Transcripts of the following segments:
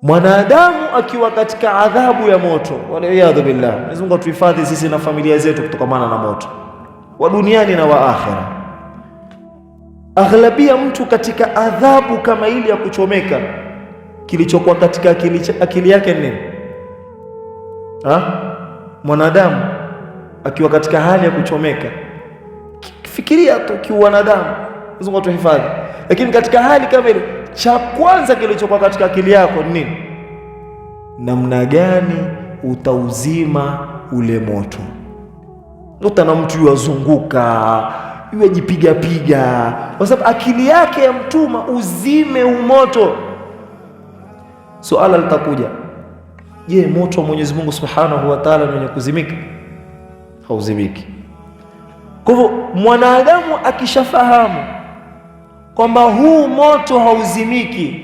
Mwanadamu akiwa katika adhabu ya moto, waliyadhu billah, Mwenyezi Mungu atuhifadhi sisi na familia zetu kutokamana na moto wa duniani na wa akhera. Aghlabia mtu katika adhabu kama ile ya kuchomeka, kilichokuwa katika akili yake nini? Mwanadamu akiwa katika hali ya kuchomeka, fikiria tu kiwanadamu, Mwenyezi Mungu atuhifadhi. Lakini katika hali kama ile, cha kwanza kilichokuwa katika akili yako ni nini? Namna gani utauzima ule moto? Utana mtu yuwazunguka, yuwajipiga piga, kwa sababu akili yake ya mtuma uzime umoto. Suala litakuja, je, moto wa Mwenyezi Mungu Subhanahu wa Ta'ala ni mwenye kuzimika? Hauzimiki. Kwa hivyo mwanadamu akishafahamu kwamba huu moto hauzimiki,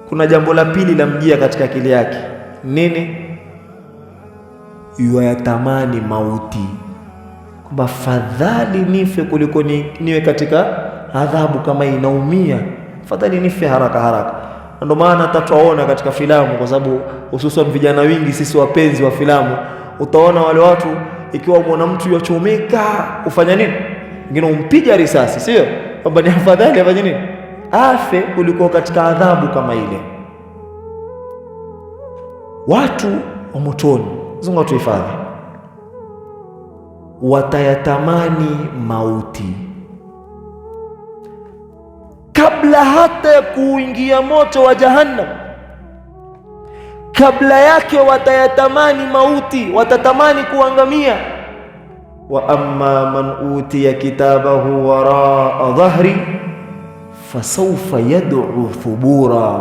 kuna jambo la pili la mjia katika akili yake. Nini? Yuayatamani mauti, kwamba fadhali nife kuliko niwe katika adhabu kama inaumia, fadhali nife haraka haraka. Ndio maana tutaona katika filamu, kwa sababu hususan vijana wingi sisi wapenzi wa filamu, utaona wale watu, ikiwa mwana mtu yachomeka, ufanya nini? Wengine umpiga risasi, sio kwamba ni afadhali afanye nini? Afe kuliko katika adhabu kama ile. Watu wa motoni, Mungu atuhifadhi, watayatamani mauti kabla hata ya kuingia moto wa Jahannam. Kabla yake watayatamani mauti, watatamani kuangamia. Wa amma man utiya kitabahu waraa dhahri fasawfa yad'u thubura.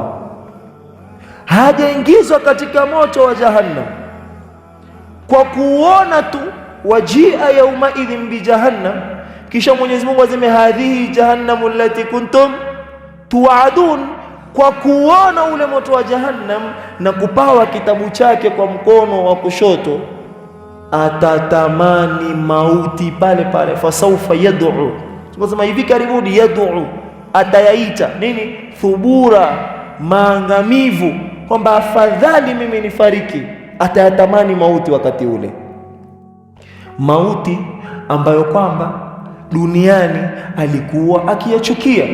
Hajaingizwa katika moto wa Jahannam kwa kuona tu wajia yauma idhin bi Jahannam, kisha Mwenyezi Mungu azime hadhihi jahannamu allati kuntum tuadun, kwa kuona ule moto wa Jahannam na kupawa kitabu chake kwa mkono wa kushoto, atatamani mauti pale pale. Fasawfa yad'u, tunasema hivi karibuni, yad'u, atayaita nini? Thubura, maangamivu, kwamba afadhali mimi nifariki. Atayatamani mauti wakati ule, mauti ambayo kwamba duniani alikuwa akiyachukia.